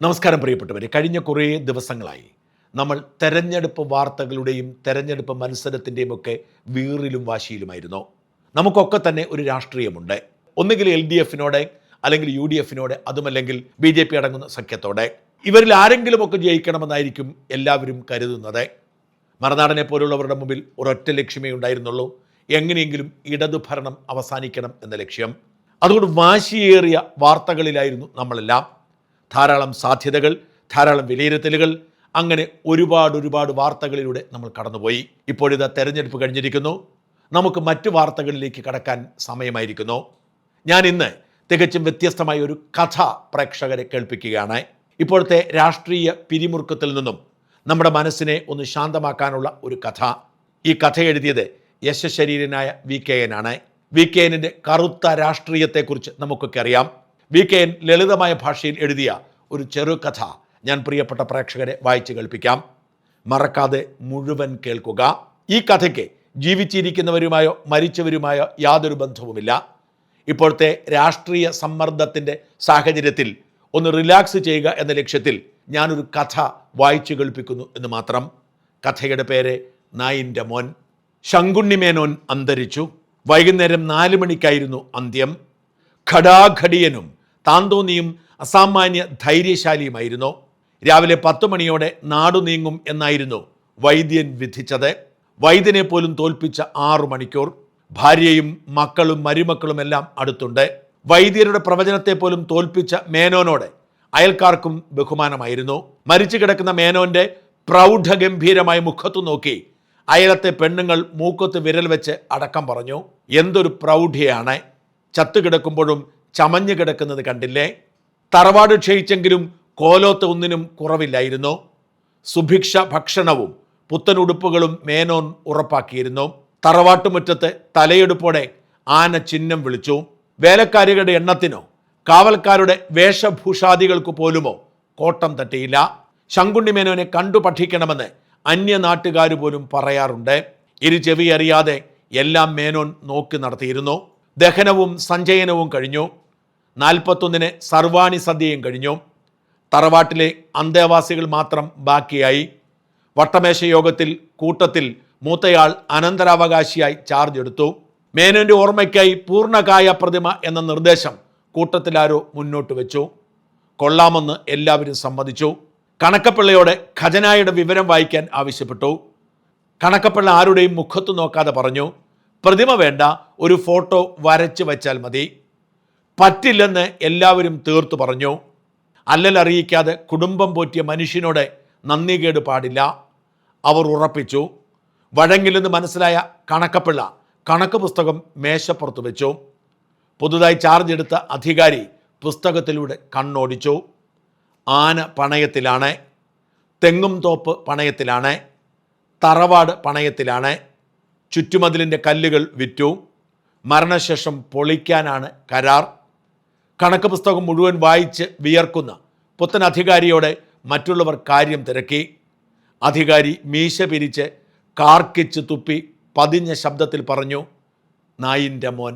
നമസ്കാരം പ്രിയപ്പെട്ടവരെ. കഴിഞ്ഞ കുറേ ദിവസങ്ങളായി നമ്മൾ തെരഞ്ഞെടുപ്പ് വാർത്തകളുടെയും തെരഞ്ഞെടുപ്പ് മത്സരത്തിൻ്റെയും ഒക്കെ വീറിലും വാശിയിലുമായിരുന്നു. നമുക്കൊക്കെ തന്നെ ഒരു രാഷ്ട്രീയമുണ്ട്. ഒന്നുകിൽ LDFിനോടെ, അല്ലെങ്കിൽ UDFിനോടെ, അതുമല്ലെങ്കിൽ BJP അടങ്ങുന്ന സഖ്യത്തോടെ. ഇവരിൽ ആരെങ്കിലുമൊക്കെ ജയിക്കണമെന്നായിരിക്കും എല്ലാവരും കരുതുന്നത്. മറുനാടനെ പോലുള്ളവരുടെ മുമ്പിൽ ഒരൊറ്റ ലക്ഷ്യമേ ഉണ്ടായിരുന്നുള്ളൂ: എങ്ങനെയെങ്കിലും ഇടതുഭരണം അവസാനിക്കണം എന്ന ലക്ഷ്യം. അതുകൊണ്ട് വാശിയേറിയ വാർത്തകളിലായിരുന്നു നമ്മളെല്ലാം. ധാരാളം സാധ്യതകൾ, ധാരാളം വിലയിരുത്തലുകൾ, അങ്ങനെ ഒരുപാട് വാർത്തകളിലൂടെ നമ്മൾ കടന്നുപോയി. ഇപ്പോഴിതാ തെരഞ്ഞെടുപ്പ് കഴിഞ്ഞിരിക്കുന്നു. നമുക്ക് മറ്റു വാർത്തകളിലേക്ക് കടക്കാൻ സമയമായിരിക്കുന്നു. ഞാൻ ഇന്ന് തികച്ചും വ്യത്യസ്തമായ ഒരു കഥ പ്രേക്ഷകരെ കേൾപ്പിക്കുകയാണ്. ഇപ്പോഴത്തെ രാഷ്ട്രീയ പിരിമുറുക്കത്തിൽ നിന്നും നമ്മുടെ മനസ്സിനെ ഒന്ന് ശാന്തമാക്കാനുള്ള ഒരു കഥ. ഈ കഥ എഴുതിയത് യശശരീരനായ VKN ആണ്. VKNൻ്റെ കറുത്ത രാഷ്ട്രീയത്തെക്കുറിച്ച് നമുക്കൊക്കെ അറിയാം. VKN ലളിതമായ ഭാഷയിൽ എഴുതിയ ഒരു ചെറുകഥ ഞാൻ പ്രിയപ്പെട്ട പ്രേക്ഷകരെ വായിച്ചു കേൾപ്പിക്കാം. മറക്കാതെ മുഴുവൻ കേൾക്കുക. ഈ കഥയ്ക്ക് ജീവിച്ചിരിക്കുന്നവരുമായോ മരിച്ചവരുമായോ യാതൊരു ബന്ധവുമില്ല. ഇപ്പോഴത്തെ രാഷ്ട്രീയ സമ്മർദ്ദത്തിൻ്റെ സാഹചര്യത്തിൽ ഒന്ന് റിലാക്സ് ചെയ്യുക എന്ന ലക്ഷ്യത്തിൽ ഞാനൊരു കഥ വായിച്ചു കേൾപ്പിക്കുന്നു എന്ന് മാത്രം. കഥയുടെ പേര് നായിൻ്റെ മോൻ. ശങ്കുണ്ണി മേനോൻ അന്തരിച്ചു. വൈകുന്നേരം 4 മണിക്കായിരുന്നു അന്ത്യം. ഘടാഘടിയനും താന്തോന്നിയും അസാമാന്യ ധൈര്യശാലിയുമായിരുന്നു. രാവിലെ 10 മണിയോടെ നാടു നീങ്ങും എന്നായിരുന്നു വൈദ്യൻ വിധിച്ചത്. വൈദ്യനെ പോലും തോൽപ്പിച്ച 6 മണിക്കൂർ. ഭാര്യയും മക്കളും മരുമക്കളുമെല്ലാം അടുത്തുണ്ട്. വൈദ്യരുടെ പ്രവചനത്തെ പോലും തോൽപ്പിച്ച മേനോനോട് അയൽക്കാർക്കും ബഹുമാനമായിരുന്നു. മരിച്ചു കിടക്കുന്ന മേനോന്റെ പ്രൗഢഗംഭീരമായ മുഖത്തു നോക്കി അയലത്തെ പെണ്ണുങ്ങൾ മൂക്കത്ത് വിരൽ വെച്ച് അടക്കം പറഞ്ഞു. എന്തൊരു പ്രൗഢിയാണ്! ചത്തുകിടക്കുമ്പോഴും ചമഞ്ഞു കിടക്കുന്നത് കണ്ടില്ലേ? തറവാട് ക്ഷയിച്ചെങ്കിലും കോലോത്ത് ഒന്നിനും കുറവില്ലായിരുന്നു. സുഭിക്ഷ ഭക്ഷണവും പുത്തനുടുപ്പുകളും മേനോൻ ഉറപ്പാക്കിയിരുന്നു. തറവാട്ടുമുറ്റത്ത് തലയെടുപ്പോടെ ആന ചിഹ്നം വിളിച്ചു. വേലക്കാരികളുടെ എണ്ണത്തിനോ കാവൽക്കാരുടെ വേഷഭൂഷാദികൾക്ക് പോലുമോ കോട്ടം തട്ടിയില്ല. ശങ്കുണ്ണി മേനോനെ കണ്ടു പഠിക്കണമെന്ന് അന്യനാട്ടുകാർ പോലും പറയാറുണ്ട്. ഇരു ചെവി അറിയാതെ എല്ലാം മേനോൻ നോക്കി നടത്തിയിരുന്നു. ദഹനവും സഞ്ചയനവും കഴിഞ്ഞു. 41-ന് സർവാണി സദ്യയും കഴിഞ്ഞു. തറവാട്ടിലെ അന്തേവാസികൾ മാത്രം ബാക്കിയായി. വട്ടമേശ യോഗത്തിൽ കൂട്ടത്തിൽ മൂത്തയാൾ അനന്തരാവകാശിയായി ചാർജ് എടുത്തു. മേനോന്റെ ഓർമ്മയ്ക്കായി പൂർണ്ണകായ പ്രതിമ എന്ന നിർദ്ദേശം കൂട്ടത്തിലാരോ മുന്നോട്ട് വെച്ചു. കൊള്ളാമെന്ന് എല്ലാവരും സമ്മതിച്ചു. കണക്കപ്പിള്ളയോടെ ഖജനായുടെ വിവരം വായിക്കാൻ ആവശ്യപ്പെട്ടു. കണക്കപ്പിള്ള ആരുടെയും മുഖത്ത് നോക്കാതെ പറഞ്ഞു, പ്രതിമ വേണ്ട, ഒരു ഫോട്ടോ വരച്ച് വച്ചാൽ മതി. പറ്റില്ലെന്ന് എല്ലാവരും തീർത്തു പറഞ്ഞു. അല്ലലറിയിക്കാതെ കുടുംബം പോറ്റിയ മനുഷ്യനോട് നന്ദികേട് പാടില്ല. അവർ ഉറപ്പിച്ചു. വഴങ്ങില്ലെന്ന് മനസ്സിലായ കണക്കപ്പിള്ള കണക്ക് പുസ്തകം മേശപ്പുറത്ത് വെച്ചു. പുതുതായി ചാർജ് എടുത്ത അധികാരി പുസ്തകത്തിലൂടെ കണ്ണോടിച്ചു. ആന പണയത്തിലാണ്, തെങ്ങും തോപ്പ് പണയത്തിലാണ്, തറവാട് പണയത്തിലാണ്, ചുറ്റുമതിലിൻ്റെ കല്ലുകൾ വിറ്റു, മരണശേഷം പൊളിക്കാനാണ് കരാർ. കണക്ക് പുസ്തകം മുഴുവൻ വായിച്ച് വിയർക്കുന്ന പുത്തൻ അധികാരിയോടെ മറ്റുള്ളവർ കാര്യം തിരക്കി. അധികാരി മീശ പിരിച്ച് കാർക്കിച്ച് തുപ്പി പതിഞ്ഞ ശബ്ദത്തിൽ പറഞ്ഞു, നായിൻ്റെ മോൻ.